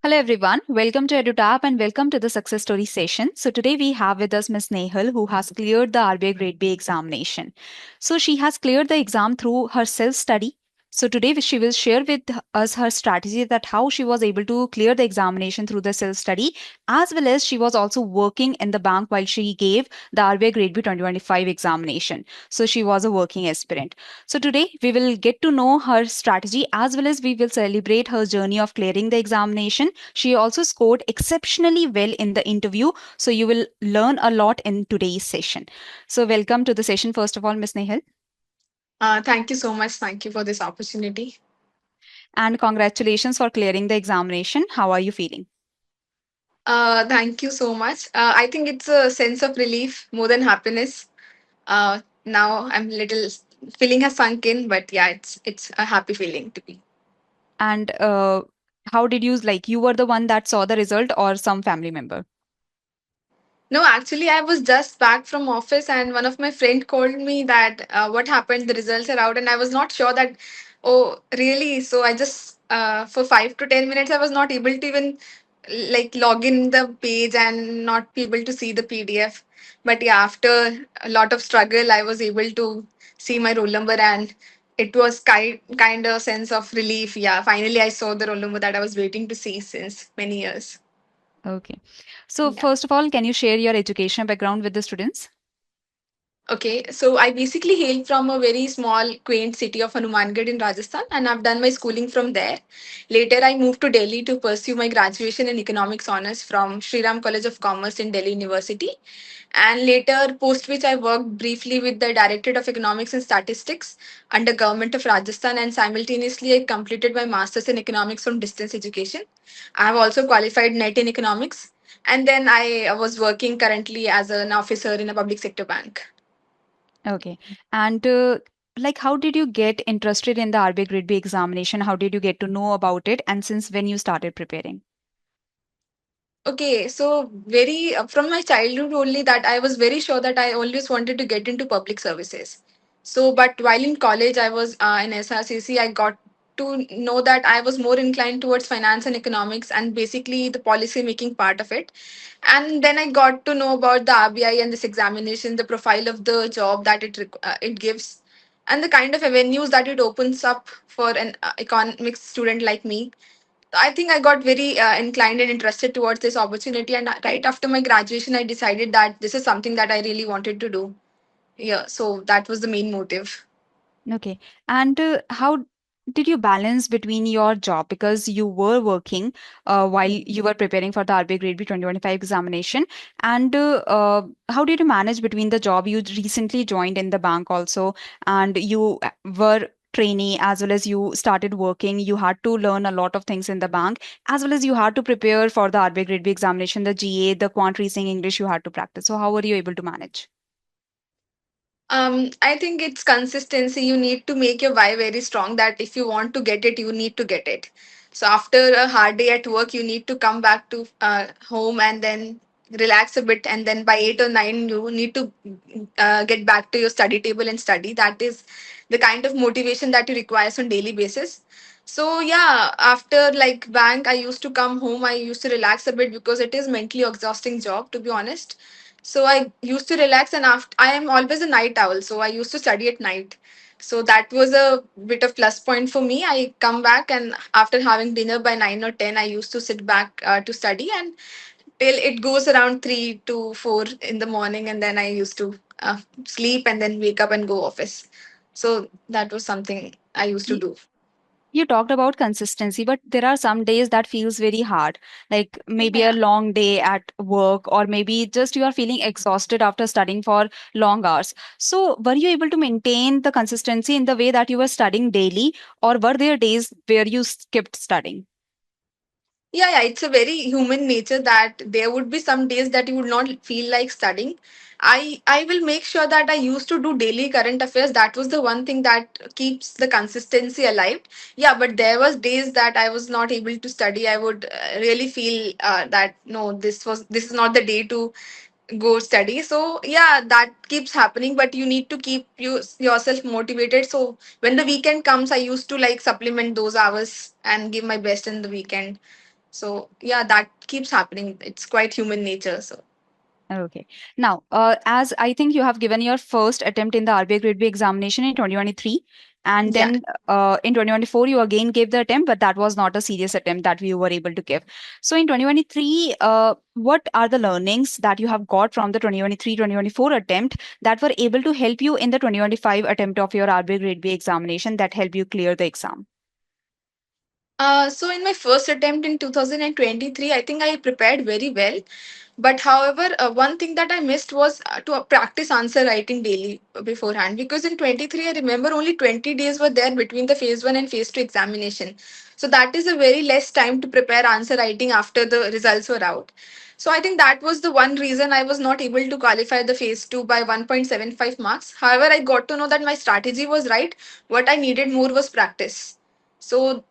Hello everyone, welcome to EduTap and welcome to the success story session. So today we have with us Miss Nehal who has cleared the RBI Grade B examination. So she has cleared the exam through her self-study. So today she will share with us her strategy that how she was able to clear the examination through the self-study, as well as she was also working in the bank while she gave the RBI Grade B 2025 examination. So she was a working aspirant. So today we will get to know her strategy as well as we will celebrate her journey of clearing the examination. She also scored exceptionally well in the interview. So you will learn a lot in today's session. So welcome to the session, first of all, Miss Nehal. Thank you so much. Thank you for this opportunity. And congratulations for clearing the examination. How are you feeling? Thank you so much. I think it's a sense of relief more than happiness. Now I'm little feeling has sunk in, but yeah, it's a happy feeling to be. And how did you like? You were the one that saw the result, or some family member? No, actually, I was just back from office, and one of my friend called me that what happened. The results are out, and I was not sure that. Oh, really? So I just for 5 to 10 minutes, I was not able to even like log in the page and not be able to see the PDF. But yeah, after a lot of struggle, I was able to see my roll number, and it was kind of sense of relief. Yeah, finally, I saw the roll number that I was waiting to see since many years. Okay. So first of all, can you share your education background with the students? Okay, so I basically hail from a very small, quaint city of Hanumangarh in Rajasthan, and I've done my schooling from there. Later, I moved to Delhi to pursue my graduation in economics honors from Shri College of Commerce in Delhi University. And later, post which I worked briefly with the Directorate of Economics and Statistics under Government of Rajasthan, and simultaneously I completed my masters in economics from distance education. I have also qualified NET in economics, and then I was working currently as an officer in a public sector bank. Okay. And like, how did you get interested in the RBI Grade B examination? How did you get to know about it? And since when you started preparing? Okay, so very from my childhood only that I was very sure that I always wanted to get into public services. So, but while in college, I was in SRCC, I got to know that I was more inclined towards finance and economics and basically the policy making part of it. And then I got to know about the RBI and this examination, the profile of the job that it gives, and the kind of avenues that it opens up for an economics student like me. I think I got very inclined and interested towards this opportunity. And right after my graduation, I decided that this is something that I really wanted to do. Yeah, so that was the main motive. Okay. And how did you balance between your job because you were working while you were preparing for the RBI Grade B 2025 examination? And how did you manage between the job you recently joined in the bank also, and you were trainee as well as you started working? You had to learn a lot of things in the bank as well as you had to prepare for the RBI Grade B examination, the GA, the quant reasoning English you had to practice. So how were you able to manage? I think it's consistency. You need to make your why very strong that if you want to get it, you need to get it. So after a hard day at work, you need to come back to home and then relax a bit. And then by 8 or 9, you need to get back to your study table and study. That is the kind of motivation that you require on daily basis. So yeah, after like bank, I used to come home. I used to relax a bit because it is mentally exhausting job, to be honest. So I used to relax, and after I am always a night owl, so I used to study at night. So that was a bit of plus point for me. I come back, and after having dinner by 9 or 10, I used to sit back to study, and till it goes around 3 to 4 in the morning, and then I used to sleep and then wake up and go office. So that was something I used to do. You talked about consistency, but there are some days that feels very hard, like maybe a Yeah. long day at work, or maybe just you are feeling exhausted after studying for long hours. So, were you able to maintain the consistency in the way that you were studying daily, or were there days where you skipped studying? Yeah, it's a very human nature that there would be some days that you would not feel like studying. I will make sure that I used to do daily current affairs. That was the one thing that keeps the consistency alive. Yeah, but there was days that I was not able to study. I would really feel that no, this is not the day to go study. So yeah, that keeps happening, but you need to keep yourself motivated. So when the weekend comes, I used to like supplement those hours and give my best in the weekend. So yeah, that keeps happening. It's quite human nature. So Okay. Now, as I think you have given your first attempt in the RBI Grade B examination in 2023, and yeah. then in 2024, you again gave the attempt, but that was not a serious attempt that you were able to give. So in 2023, what are the learnings that you have got from the 2023-2024 attempt that were able to help you in the 2025 attempt of your RBI Grade B examination that help you clear the exam? So in my first attempt in 2023, I think I prepared very well. But however, one thing that I missed was to practice answer writing daily beforehand. Because in 23, I remember only 20 days were there between the phase 1 and phase 2 examination. So that is a very less time to prepare answer writing after the results were out. So I think that was the one reason I was not able to qualify the phase 2 by 1.75 marks. However, I got to know that my strategy was right. What I needed more was practice. So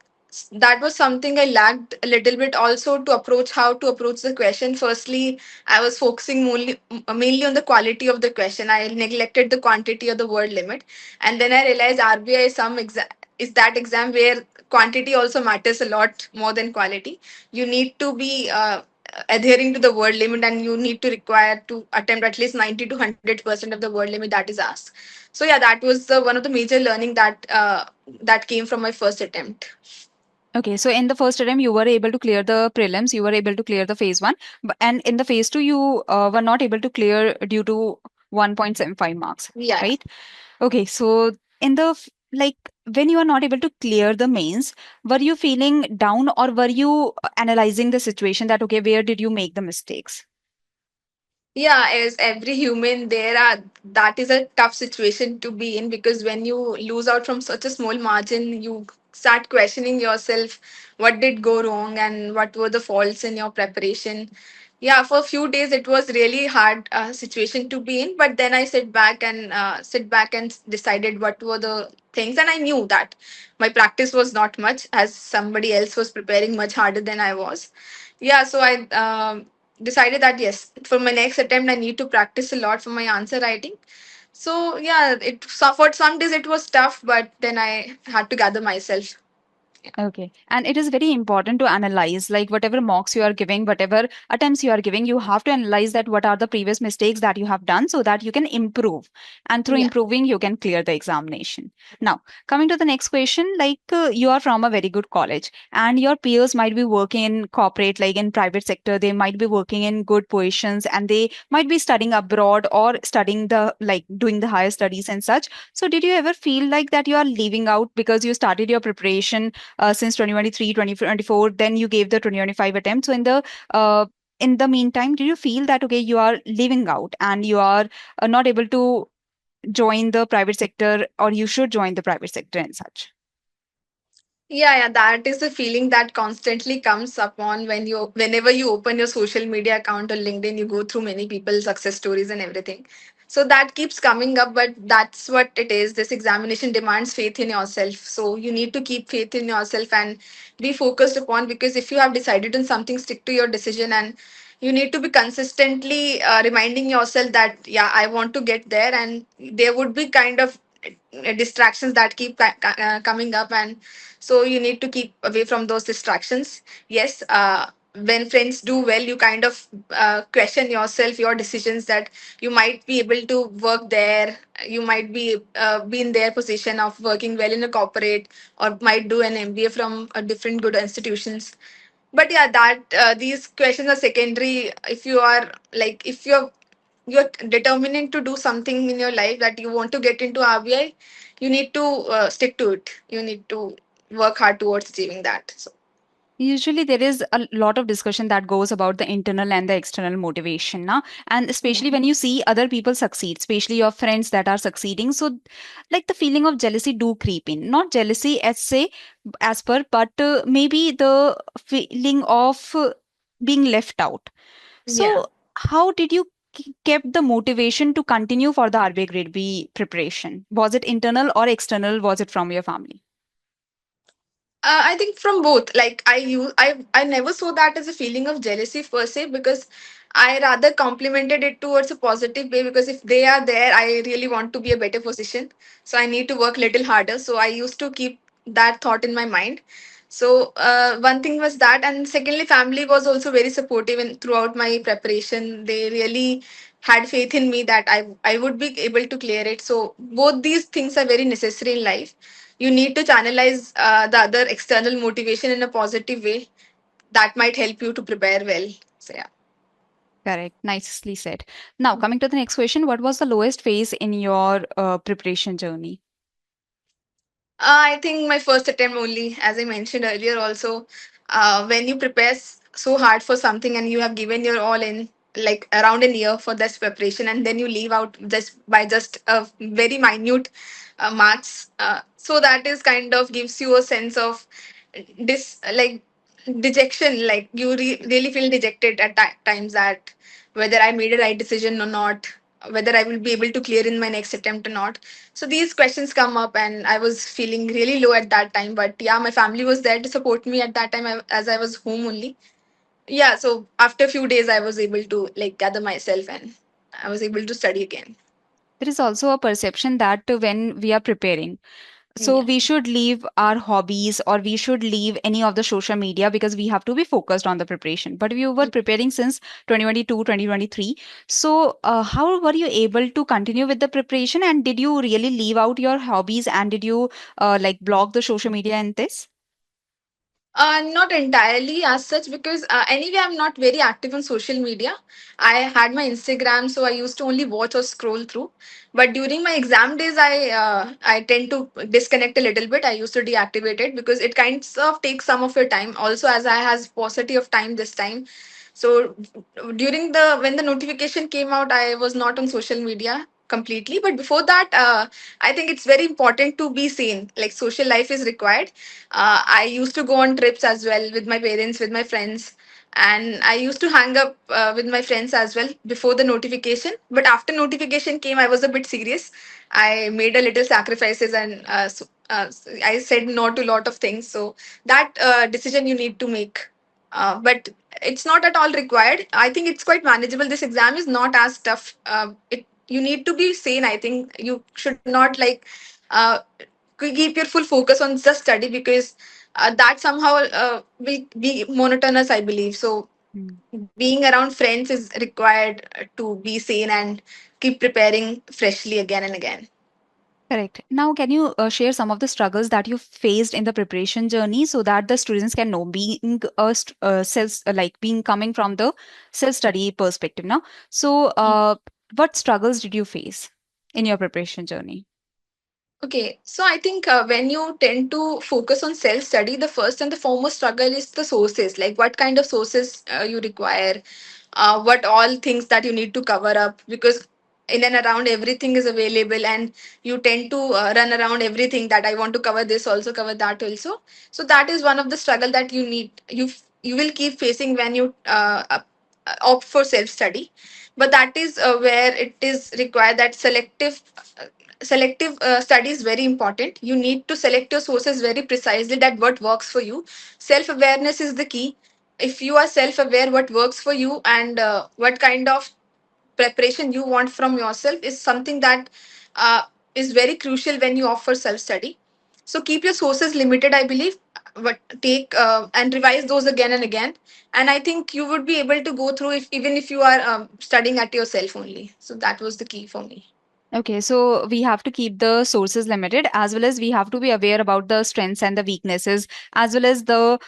that was something I lacked a little bit also to approach how to approach the question. Firstly, I was focusing mainly on the quality of the question. I neglected the quantity or the word limit. And then I realized RBI is that exam where quantity also matters a lot more than quality. You need to be adhering to the word limit, and you need to require to attempt at least 90 to 100% of the word limit that is asked. So yeah, that was one of the major learning that came from my first attempt. Okay, so in the first attempt, you were able to clear the prelims, you were able to clear the phase one, and in the phase two, you were not able to clear due to 1.75 marks, Yeah. right? Okay, so in the like when you are not able to clear the mains, were you feeling down or were you analyzing the situation that okay, where did you make the mistakes? Yeah, as every human, that is a tough situation to be in, because when you lose out from such a small margin, you start questioning yourself what did go wrong and what were the faults in your preparation. Yeah, for a few days it was really hard situation to be in, but then I sit back and decided what were the things, and I knew that my practice was not much, as somebody else was preparing much harder than I was. Yeah, so I decided that yes, for my next attempt I need to practice a lot for my answer writing. So yeah, it suffered some days, it was tough, but then I had to gather myself. Okay. And it is very important to analyze, like whatever mocks you are giving, whatever attempts you are giving, you have to analyze that what are the previous mistakes that you have done so that you can improve. And through Yeah. improving, you can clear the examination. Now, coming to the next question, like you are from a very good college and your peers might be working in corporate, like in private sector, they might be working in good positions and they might be studying abroad or studying the, like doing the higher studies and such. So did you ever feel like that you are leaving out because you started your preparation since 2023, 2024, then you gave the 2025 attempt. So in the meantime, do you feel that okay, you are leaving out and you are not able to join the private sector or you should join the private sector and such? Yeah, that is the feeling that constantly comes upon whenever you open your social media account or LinkedIn, you go through many people's success stories and everything. So that keeps coming up, but that's what it is. This examination demands faith in yourself. So you need to keep faith in yourself and be focused upon, because if you have decided on something, stick to your decision, and you need to be consistently reminding yourself that yeah, I want to get there, and there would be kind of distractions that keep coming up, and so you need to keep away from those distractions. Yes, when friends do well, you kind of question yourself, your decisions, that you might be able to work there, you might be in their position of working well in a corporate, or might do an MBA from a different good institutions. But yeah, that these questions are secondary. If you are like, if you're determining to do something in your life, that you want to get into RBI, you need to stick to it. You need to work hard towards achieving that. So Usually, there is a lot of discussion that goes about the internal and the external motivation, na? And yeah, especially when you see other people succeed, especially your friends that are succeeding. So, like the feeling of jealousy do creep in. Not jealousy as say as per, but maybe the feeling of being left out. yeah. So, how did you kept the motivation to continue for the RBI Grade B preparation? Was it internal or external? Was it from your family? I think from both. Like I never saw that as a feeling of jealousy per se, because I rather complimented it towards a positive way. Because if they are there, I really want to be a better position, so I need to work little harder. So I used to keep that thought in my mind. So one thing was that, and secondly, family was also very supportive in throughout my preparation. They really had faith in me that I would be able to clear it. So both these things are very necessary in life. You need to channelize the other external motivation in a positive way. That might help you to prepare well. So yeah. Correct. Nicely said. Now, coming to the next question, what was the lowest phase in your preparation journey? I think my first attempt only, as I mentioned earlier, also, when you prepare so hard for something and you have given your all in like around a year for this preparation, and then you leave out just by just a very minute marks. So that is kind of gives you a sense of like dejection. Like you really feel dejected at times that whether I made a right decision or not, whether I will be able to clear in my next attempt or not. So these questions come up, and I was feeling really low at that time. But yeah, my family was there to support me at that time as I was home only. Yeah, so after a few days, I was able to like gather myself, and I was able to study again. There is also a perception that when we are preparing, so Yeah. we should leave our hobbies or we should leave any of the social media because we have to be focused on the preparation. But you were preparing since 2022, 2023. So, how were you able to continue with the preparation? And did you really leave out your hobbies and did you like block the social media in this? Not entirely as such, because anyway, I'm not very active on social media. I had my Instagram, so I used to only watch or scroll through. But during my exam days, I tend to disconnect a little bit. I used to deactivate it because it kind of takes some of your time. Also, as I has paucity of time this time, so during the when the notification came out, I was not on social media completely. But before that, I think it's very important to be sane. Like social life is required. I used to go on trips as well with my parents, with my friends, and I used to hang up with my friends as well before the notification. But after notification came, I was a bit serious. I made a little sacrifices, and I said no to a lot of things. So that decision you need to make. But it's not at all required. I think it's quite manageable. This exam is not as tough. It You need to be sane. I think you should not like uh, keep your full focus on just study, because that somehow will be monotonous, I believe. So being around friends is required to be sane and keep preparing freshly again and again. Correct. Now, can you share some of the struggles that you faced in the preparation journey so that the students can know being self like being coming from the self study perspective now? So, what struggles did you face in your preparation journey? Okay, so I think when you tend to focus on self study, the first and the foremost struggle is the sources. Like what kind of sources you require, what all things that you need to cover up, because in and around everything is available, and you tend to run around everything that I want to cover this also, cover that also. So that is one of the struggle that you will keep facing when you opt for self study. But that is where it is required that selective study is very important. You need to select your sources very precisely, that what works for you. Self awareness is the key. If you are self aware what works for you, and what kind of preparation you want from yourself, is something that uh, is very crucial when you offer self study. So keep your sources limited, I believe, but take and revise those again and again. And I think you would be able to go through if even if you are studying at yourself only. So that was the key for me. Okay, so we have to keep the sources limited as well as we have to be aware about the strengths and the weaknesses as well as the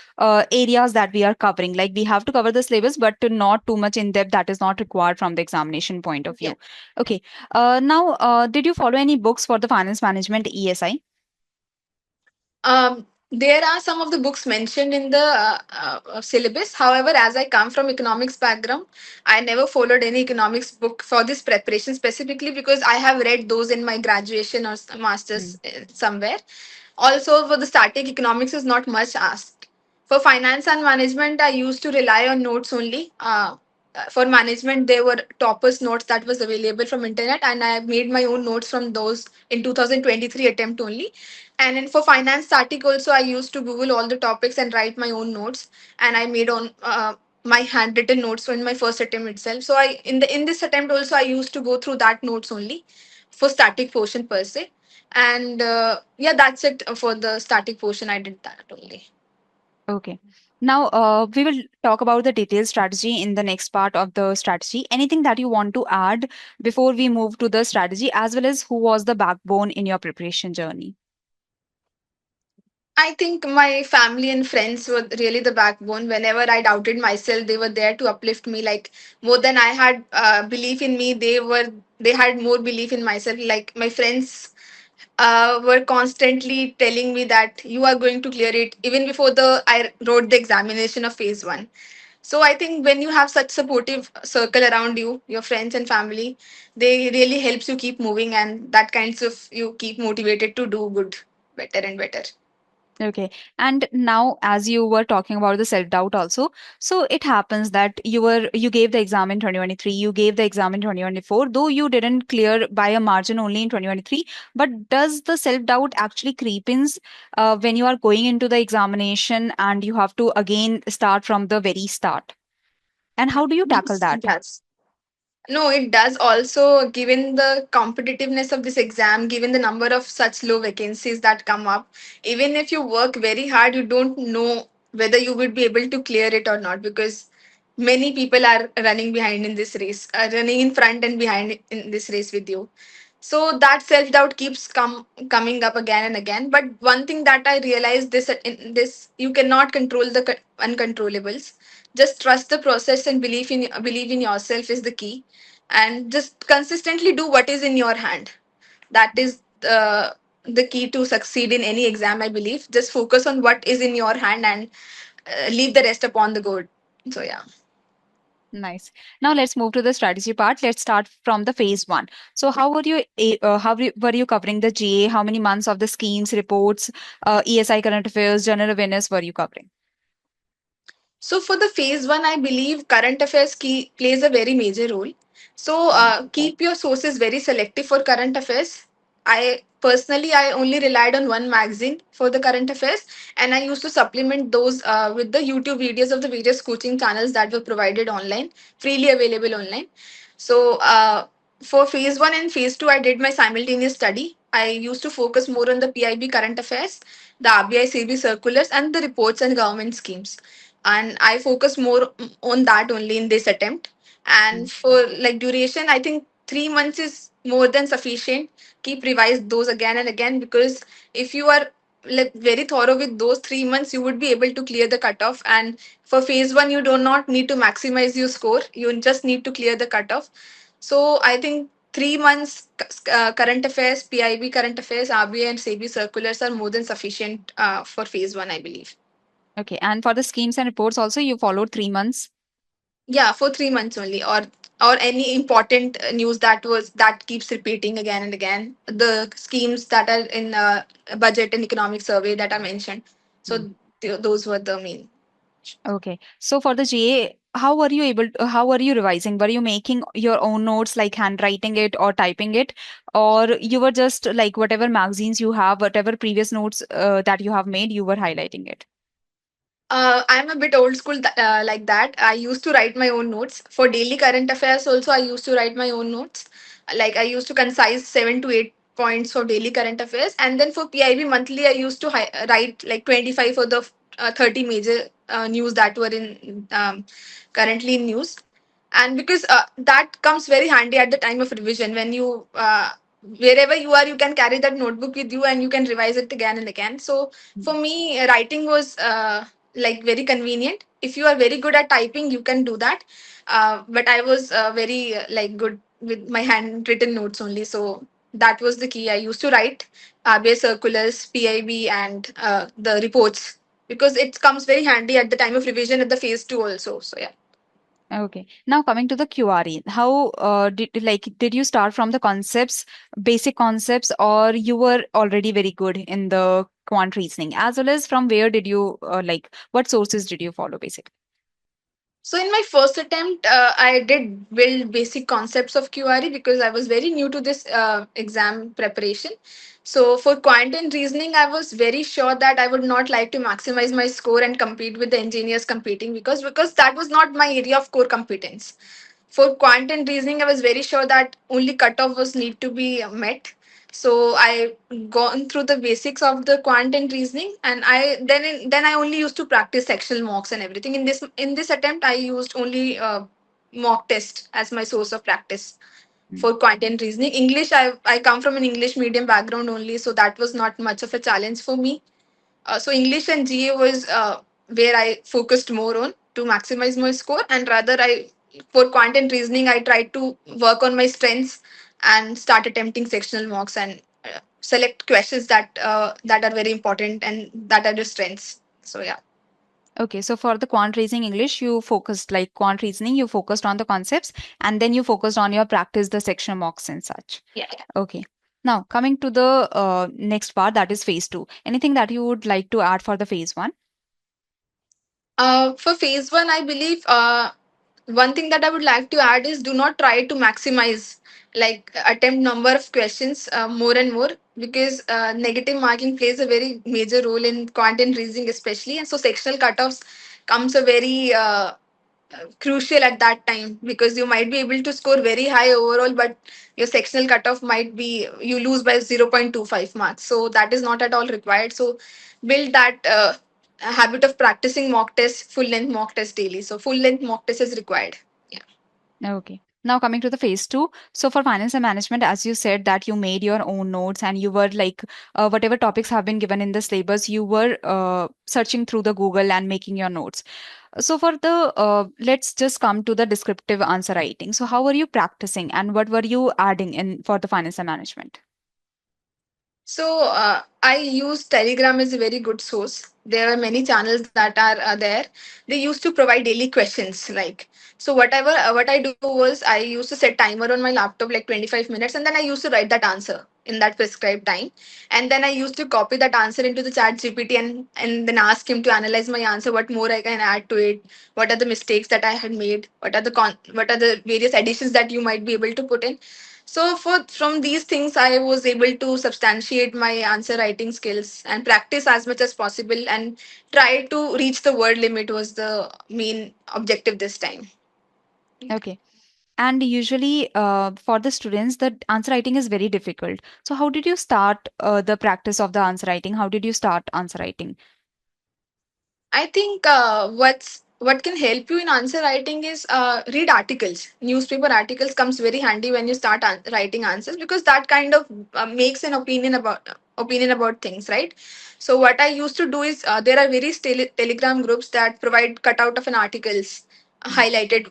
areas that we are covering. Like we have to cover the syllabus, but to not too much in depth that is not required from the examination point of Yeah. view. Okay, now did you follow any books for the finance management ESI? There are some of the books mentioned in the syllabus. However, as I come from economics background, I never followed any economics book for this preparation specifically, because I have read those in my graduation or masters somewhere. Also, for the static, economics is not much asked. For finance and management, I used to rely on notes only. For management, there were toppers notes that was available from internet, and I made my own notes from those in 2023 attempt only. And then for finance static also, I used to Google all the topics and write my own notes, and I made on my handwritten notes in my first attempt itself. So in this attempt also, I used to go through that notes only for static portion per se. And yeah, that's it for the static portion. I did that only. Okay. Now, we will talk about the detailed strategy in the next part of the strategy. Anything that you want to add before we move to the strategy, as well as who was the backbone in your preparation journey? I think my family and friends were really the backbone. Whenever I doubted myself, they were there to uplift me. Like more than I had belief in me, they had more belief in myself. Like my friends were constantly telling me that you are going to clear it even before the I wrote the examination of phase one. So I think when you have such supportive circle around you, your friends and family, they really helps you keep moving, and that kinds of you keep motivated to do good better and better. Okay. And now, as you were talking about the self-doubt also, so it happens that you gave the exam in 2023, you gave the exam in 2024, though you didn't clear by a margin only in 2023. But does the self-doubt actually creep in when you are going into the examination and you have to again start from the very start? And how do you tackle Yes, that? yes. No, it does also, given the competitiveness of this exam, given the number of such low vacancies that come up, even if you work very hard, you don't know whether you would be able to clear it or not, because many people are running behind in this race, running in front and behind in this race with you. So that self doubt keeps coming up again and again. But one thing that I realized, this in this, you cannot control the uncontrollables. Just trust the process and believe in yourself is the key, and just consistently do what is in your hand. That is the key to succeed in any exam, I believe. Just focus on what is in your hand, and leave the rest upon the god. So yeah. Nice. Now let's move to the strategy part. Let's start from the phase one. So how were you were you covering the GA? How many months of the schemes, reports, ESI current affairs, general awareness were you covering? So for the phase one, I believe current affairs key plays a very major role. So Mm, keep your sources very selective for current affairs. I only relied on one magazine for the current affairs, and I used to supplement those with the YouTube videos of the various coaching channels that were provided online, freely available online. So for phase one and phase two, I did my simultaneous study. I used to focus more on the PIB current affairs, the RBI CB circulars, and the reports and government schemes, and I focus more on that only in this attempt. mm. And for like duration, I think 3 months is more than sufficient. Keep revise those again and again, because if you are like very thorough with those 3 months, you would be able to clear the cutoff. And for phase one, you do not need to maximize your score, you just need to clear the cutoff. So I think 3 months current affairs, PIB current affairs, RBI and SEBI circulars are more than sufficient for phase one, I believe. Okay. And for the schemes and reports also, you followed 3 months. Yeah, for 3 months only, or any important news that keeps repeating again and again. The schemes that are in budget and economic survey that I mentioned. Mm. So those were the main. Okay. So for the GA, how were you how were you revising? Were you making your own notes, like handwriting it or typing it, or you were just like whatever magazines you have, whatever previous notes that you have made, you were highlighting it? I'm a bit old school like that. I used to write my own notes for daily current affairs. Also, I used to write my own notes. Like I used to concise 7 to 8 points for daily current affairs, and then for PIB monthly, I used to write like 25 for the 30 major news that were in currently in news. And because that comes very handy at the time of revision, when you wherever you are, you can carry that notebook with you and you can revise it again and again. So for me, writing was like very convenient. If you are very good at typing, you can do that. But I was very like good with my handwritten notes only. So that was the key. I used to write RBI circulars, PIB, and the reports, because it comes very handy at the time of revision at the phase two also. So yeah. Okay. Now coming to the QRE, how did you start from the concepts, basic concepts, or you were already very good in the quant reasoning, as well as from where did you what sources did you follow basically? So in my first attempt, I did build basic concepts of QRE because I was very new to this exam preparation. So for quant and reasoning, I was very sure that I would not like to maximize my score and compete with the engineers competing, because that was not my area of core competence. For quant and reasoning, I was very sure that only cutoff was need to be met. So I gone through the basics of the quant and reasoning, and then I only used to practice sectional mocks and everything. In this attempt, I used only mock test as my source of practice Mm. for quant and reasoning. English, I come from an English medium background only, so that was not much of a challenge for me. So English and GA was where I focused more on to maximize my score, and rather I for quant and reasoning I tried to work on my strengths and start attempting sectional mocks and select questions that are very important and that are the strengths. So yeah, Okay, so for the quant reasoning English, you focused like quant reasoning, you focused on the concepts and then you focused on your practice, the section mocks and such. yeah. Okay. Now, coming to the next part, that is phase two. Anything that you would like to add for the phase one? For phase one, I believe one thing that I would like to add is do not try to maximize like attempt number of questions more and more, because negative marking plays a very major role in content reasoning especially, and so sectional cutoffs comes a very crucial at that time, because you might be able to score very high overall, but your sectional cutoff might be you lose by 0.25 marks, so that is not at all required. So build that habit of practicing mock tests, full length mock test daily. So full length mock test is required. Yeah. Okay. Now coming to the phase two. So for finance and management, as you said that you made your own notes and you were like whatever topics have been given in the syllabus, you were searching through the Google and making your notes. So for the let's just come to the descriptive answer writing. So how were you practicing and what were you adding in for the finance and management? So I use Telegram as a very good source. There are many channels that are there. They used to provide daily questions. Like, so whatever what I do was I used to set timer on my laptop like 25 minutes, and then I used to write that answer in that prescribed time. And then I used to copy that answer into the chat GPT, and then ask him to analyze my answer. What more I can add to it? What are the mistakes that I had made? What are the various additions that you might be able to put in? So for from these things, I was able to substantiate my answer writing skills and practice as much as possible and try to reach the word limit was the main objective this time. Okay. And usually, for the students, the answer writing is very difficult. So, how did you start the practice of the answer writing? How did you start answer writing? I think what can help you in answer writing is read articles. Newspaper articles comes very handy when you start writing answers, because that kind of makes an opinion about things, right? So what I used to do is there are various telegram groups that provide cutout of an articles highlighted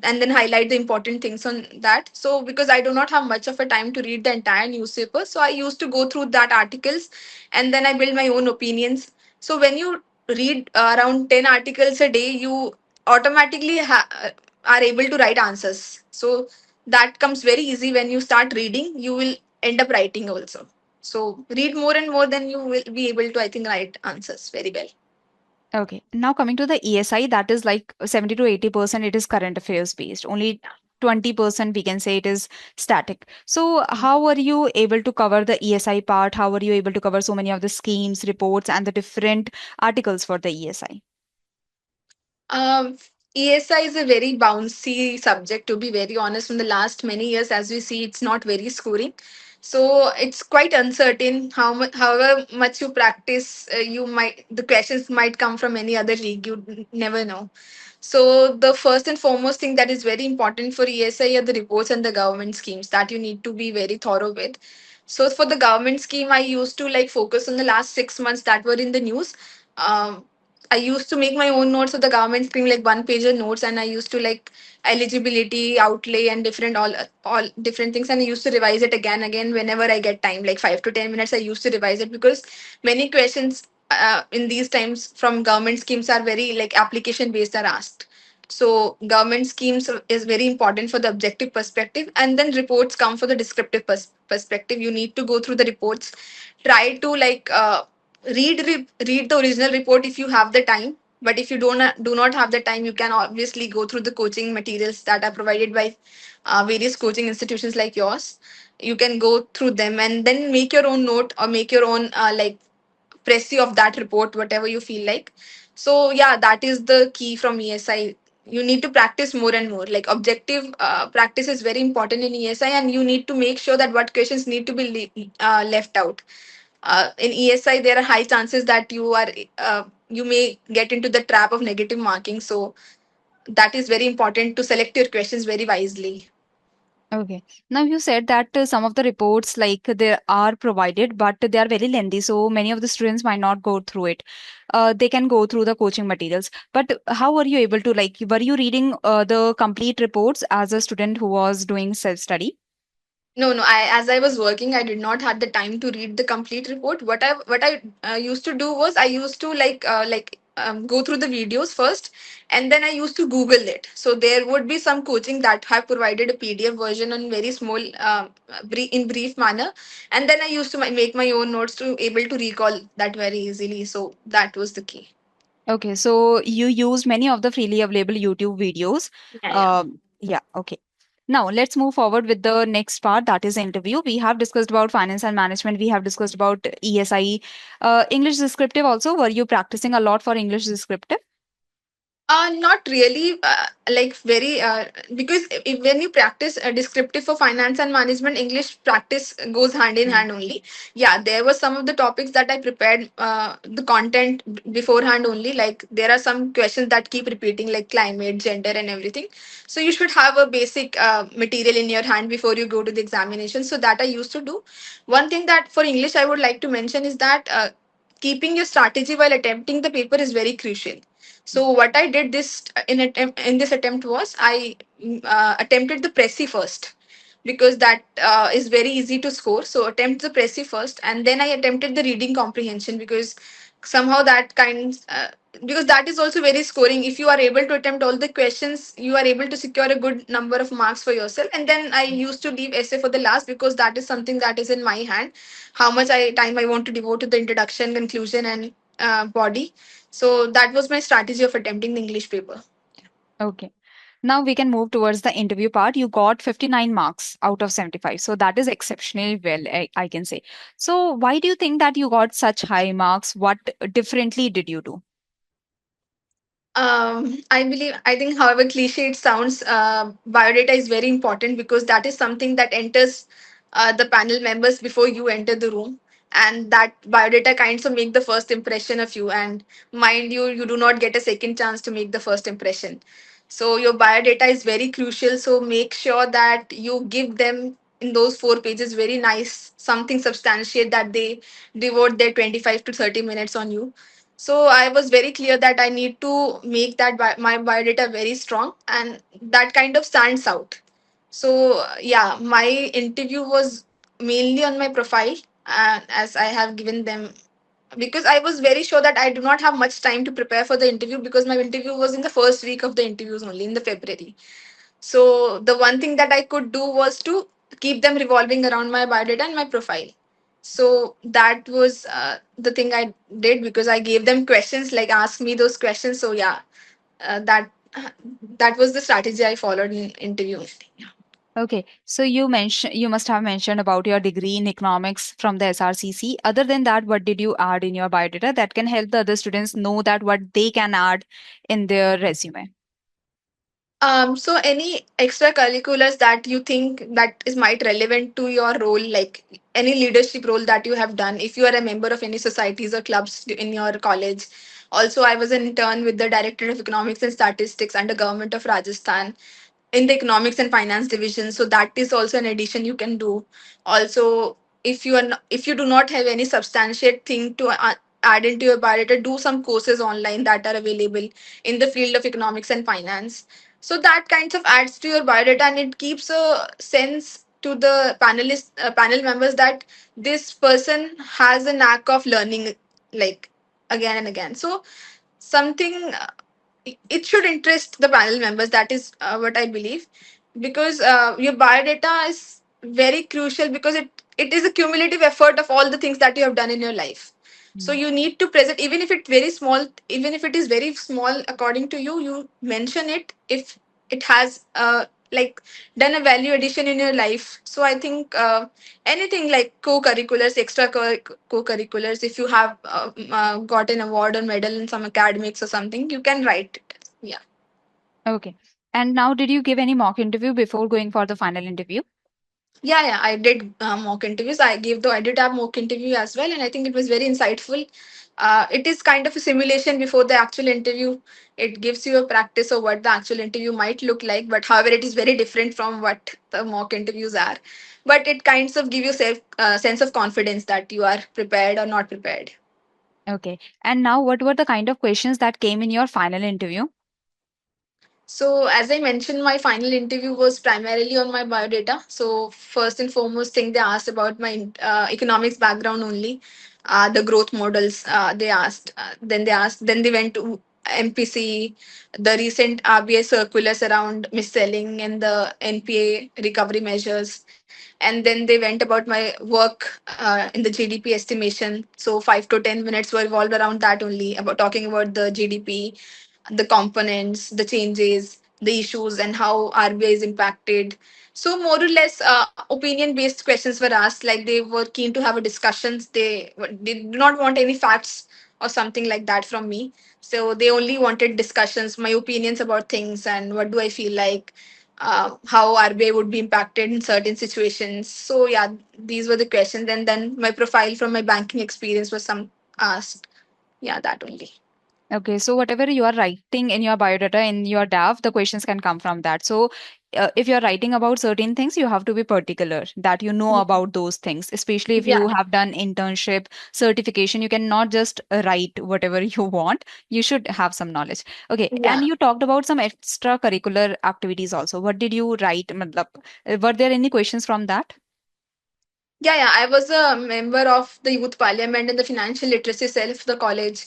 and then highlight the important things on that. So because I do not have much of a time to read the entire newspaper, so I used to go through that articles and then I build my own opinions. So when you read around 10 articles a day, you automatically are able to write answers. So that comes very easy. When you start reading, you will end up writing also. So read more and more, then you will be able to, I think, write answers very well. Okay. Now coming to the ESI, that is like 70 to 80% it is current affairs based. Only 20% we can say it is static. So how were you able to cover the ESI part? How were you able to cover so many of the schemes, reports, and the different articles for the ESI? Um, ESI is a very bouncy subject, to be very honest. From the last many years, as we see, it's not very scoring. So it's quite uncertain however much you practice, the questions might come from any other league. You never know. So the first and foremost thing that is very important for ESI are the reports and the government schemes that you need to be very thorough with. So for the government scheme, I used to like focus on the last 6 months that were in the news. Um, I used to make my own notes of the government scheme, like one pager notes, and I used to like eligibility, outlay, and all different things. And I used to revise it again whenever I get time, like 5 to 10 minutes. I used to revise it because many questions in these times from government schemes are very like application based are asked. So government schemes is very important for the objective perspective, and then reports come for the descriptive perspective. You need to go through the reports, try to like read the original report if you have the time. But if you do not have the time, you can obviously go through the coaching materials that are provided by various coaching institutions like yours. You can go through them and then make your own note or make your own like pressy of that report, whatever you feel like. So yeah, that is the key from ESI. you need to practice more and more. Like objective practice is very important in ESI, and you need to make sure that what questions need to be left out. In ESI, there are high chances that you may get into the trap of negative marking. So that is very important to select your questions very wisely. Okay. Now you said that some of the reports like they are provided, but they are very lengthy, so many of the students might not go through it. They can go through the coaching materials. But how were you able to like? Were you reading the complete reports as a student who was doing self study? No, no. As I was working, I did not had the time to read the complete report. What I used to do was I used to go through the videos first, and then I used to Google it. So there would be some coaching that have provided a PDF version in very small, in brief manner, and then I used to make my own notes to able to recall that very easily. So that was the key. Okay, so you used many of the freely available YouTube videos. Yeah, yeah. Yeah, okay. Now let's move forward with the next part, that is interview. We have discussed about finance and management. We have discussed about ESI, English descriptive also. Were you practicing a lot for English descriptive? Not really, like very, because if, when you practice descriptive for finance and management, English practice goes hand in Mm. hand only. Yeah, there were some of the topics that I prepared the content beforehand only. Like there are some questions that keep repeating, like climate, gender, and everything. So you should have a basic material in your hand before you go to the examination. So that I used to do. One thing that for English I would like to mention is that keeping your strategy while attempting the paper is very crucial. So what I did in this attempt was I attempted the Prezi first, because that is very easy to score. So attempt the Prezi first, and then I attempted the reading comprehension, because somehow because that is also very scoring. If you are able to attempt all the questions, you are able to secure a good number of marks for yourself. And then I used to leave essay for the last, because that is something that is in my hand. How much time I want to devote to the introduction, conclusion, and body. So that was my strategy of attempting the English paper. Okay. Now we can move towards the interview part. You got 59 marks out of 75. So that is exceptionally well, I can say. So why do you think that you got such high marks? What differently did you do? I think, however cliche it sounds, biodata is very important, because that is something that enters the panel members before you enter the room. And that biodata kinds of make the first impression of you. And mind you, you do not get a second chance to make the first impression. So your biodata is very crucial. So make sure that you give them in those 4 pages very nice, something substantiate that they devote their 25 to 30 minutes on you. So I was very clear that I need to make my biodata very strong, and that kind of stands out. So yeah, my interview was mainly on my profile, as I have given them, because I was very sure that I do not have much time to prepare for the interview, because my interview was in the first week of the interviews only in the February. So the one thing that I could do was to keep them revolving around my biodata and my profile. So that was the thing I did, because I gave them questions, like ask me those questions. So yeah, that was the strategy I followed in interview. Okay, so you must have mentioned about your degree in economics from the SRCC. Other than that, what did you add in your biodata that can help the other students know that what they can add in their resume? So any extracurriculars that you think that is might relevant to your role, like any leadership role that you have done, if you are a member of any societies or clubs in your college. Also, I was an intern with the Director of Economics and Statistics under Government of Rajasthan in the economics and finance division. So that is also an addition you can do. Also, if you do not have any substantiate thing to add into your biodata, do some courses online that are available in the field of economics and finance. So that kinds of adds to your biodata, and it keeps a sense to the panel members that this person has a knack of learning, like again and again. So something it should interest the panel members. That is what I believe, because your biodata is very crucial, because it is a cumulative effort of all the things that you have done in your life. So Mm. you need to present, even if it's very small, even if it is very small according to you, you mention it if it has like done a value addition in your life. So I think anything like co-curriculars, extra co-curriculars, if you have got an award or medal in some academics or something, you can write it. Yeah. Okay. And now, did you give any mock interview before going for the final interview? Yeah, I did mock interviews. I gave the EduTap mock interview as well, and I think it was very insightful. It is kind of a simulation before the actual interview. It gives you a practice of what the actual interview might look like, but however, it is very different from what the mock interviews are. But it kinds of give you sense of confidence that you are prepared or not prepared. Okay. And now, what were the kind of questions that came in your final interview? So, as I mentioned, my final interview was primarily on my biodata. So, first and foremost thing they asked about my economics background only, the growth models they asked. Then they went to MPC, the recent RBI circulars around mis-selling and the NPA recovery measures. And then they went about my work in the GDP estimation. So, 5 to 10 minutes were revolved around that only, about talking about the GDP, the components, the changes, the issues, and how RBI is impacted. So more or less, opinion-based questions were asked. Like they were keen to have a discussions. They did not want any facts or something like that from me. So they only wanted discussions, my opinions about things, and what do I feel like, how RBI would be impacted in certain situations. So yeah, these were the questions. And then my profile from my banking experience was some asked. Yeah, that only. Okay, so whatever you are writing in your biodata in your DAF, the questions can come from that. So, if you're writing about certain things, you have to be particular that you know about those things, especially if you Yeah. have done internship, certification. You cannot just write whatever you want. You should have some knowledge. Okay, and Yeah. you talked about some extracurricular activities also. What did you write? Matlab, were there any questions from that? Yeah. I was a member of the youth parliament and the financial literacy cell of the college.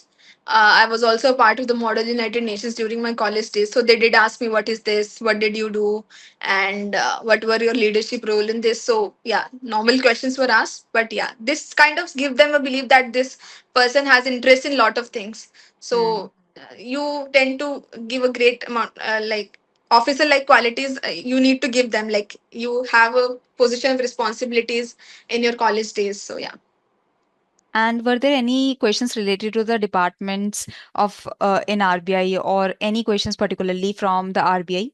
I was also a part of the Model United Nations during my college days. So they did ask me, "What is this? What did you do? And what were your leadership role in this?" So yeah, normal questions were asked. But yeah, this kind of give them a belief that this person has interest in lot of things. Hmm. So you tend to give a great amount, like officer like qualities. You need to give them, like you have a position of responsibilities in your college days. So yeah. And were there any questions related to the departments of in RBI or any questions particularly from the RBI?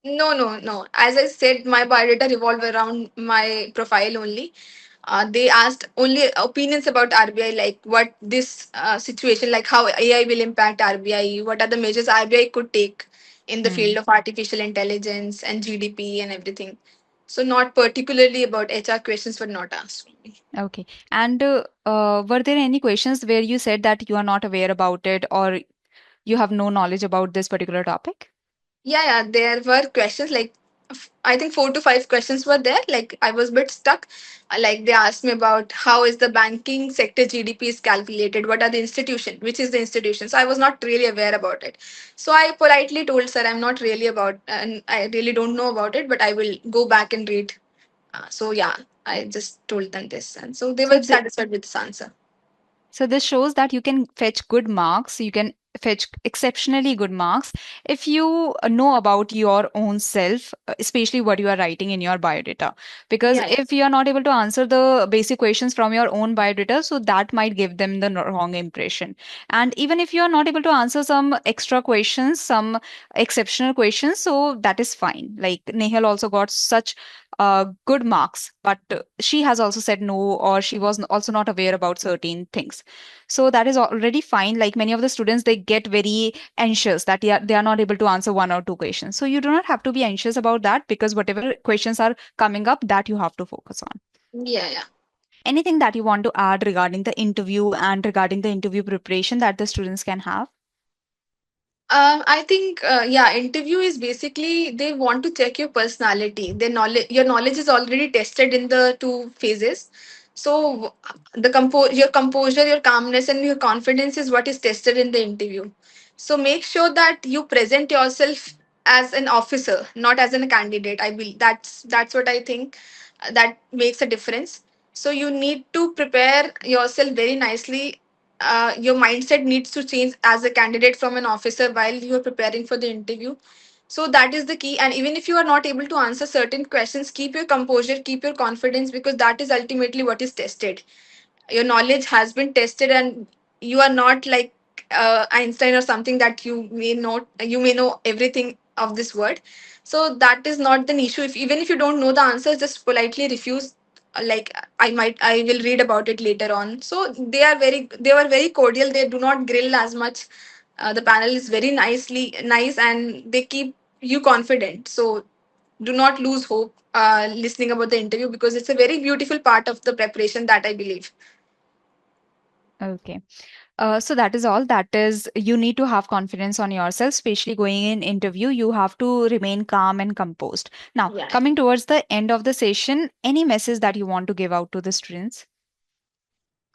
No. As I said, my biodata revolved around my profile only. They asked only opinions about RBI, like what this situation, like how AI will impact RBI, what are the measures RBI could take in the field Hmm. of artificial intelligence and GDP and everything. So not particularly about HR questions were not asked. Okay. And were there any questions where you said that you are not aware about it or you have no knowledge about this particular topic? Yeah. There were questions like I think 4 to 5 questions were there. Like I was a bit stuck. Like they asked me about how is the banking sector GDP is calculated. What are the institution? Which is the institution? So I was not really aware about it. So I politely told sir I'm not really about and I really don't know about it, but I will go back and read. So yeah, I just told them this, and so they So were the, satisfied with this answer. So this shows that you can fetch good marks, you can fetch exceptionally good marks if you know about your own self, especially what you are writing in your biodata. Because Yeah. if you are not able to answer the basic questions from your own biodata, so that might give them the wrong impression. And even if you are not able to answer some extra questions, some exceptional questions, so that is fine. Like Nehal also got such good marks, but she has also said no, or she was also not aware about certain things. So that is already fine. Like many of the students, they get very anxious that they are not able to answer one or two questions. So you do not have to be anxious about that because whatever questions are coming up, that you have to focus on. Yeah. Anything that you want to add regarding the interview and regarding the interview preparation that the students can have? I think, yeah, interview is basically they want to check your personality. Their knowledge, your knowledge is already tested in the 2 phases. So your composure, your calmness, and your confidence is what is tested in the interview. So make sure that you present yourself as an officer, not as a candidate. I will. That's what I think. That makes a difference. So you need to prepare yourself very nicely. Your mindset needs to change as a candidate from an officer while you are preparing for the interview. So that is the key. And even if you are not able to answer certain questions, keep your composure, keep your confidence, because that is ultimately what is tested. Your knowledge has been tested, and you are not like Einstein or something, that you may know everything of this word. So that is not an issue. If even if you don't know the answers, just politely refuse. Like, I will read about it later on. So they were very cordial. They do not grill as much. The panel is very nice, and they keep you confident. So do not lose hope listening about the interview, because it's a very beautiful part of the preparation, that I believe. Okay. So that is all. That is, you need to have confidence on yourself, especially going in interview. You have to remain calm and composed. Now, Yeah. coming towards the end of the session, any message that you want to give out to the students?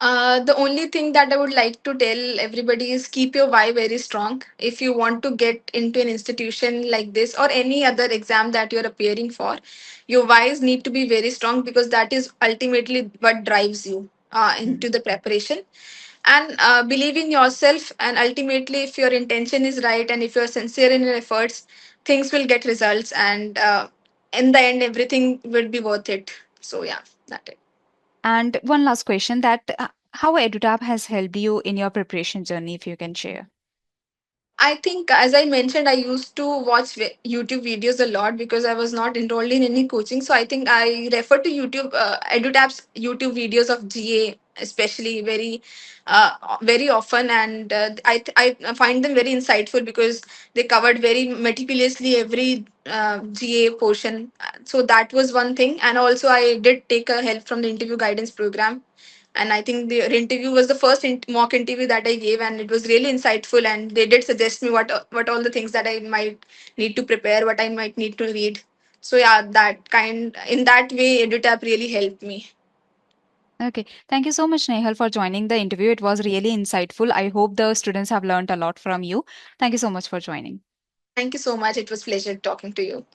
The only thing that I would like to tell everybody is keep your why very strong. If you want to get into an institution like this or any other exam that you're appearing for, your whys need to be very strong, because that is ultimately what drives you into the preparation. And believe in yourself, and ultimately, if your intention is right and if you're sincere in your efforts, things will get results, and in the end, everything will be worth it. So, yeah, that's it. And one last question, that how EduTap has helped you in your preparation journey, if you can share. I think, as I mentioned, I used to watch YouTube videos a lot because I was not enrolled in any coaching. So I think I refer to EduTap's YouTube videos of GA, especially very often, and I find them very insightful because they covered very meticulously every GA portion. So that was one thing, and also I did take a help from the interview guidance program, and I think the interview was the first mock interview that I gave, and it was really insightful, and they did suggest me what all the things that I might need to prepare, what I might need to read. So yeah, in that way, EduTap really helped me. Okay. Thank you so much, Nehal, for joining the interview. It was really insightful. I hope the students have learned a lot from you. Thank you so much for joining. Thank you so much. It was pleasure talking to you.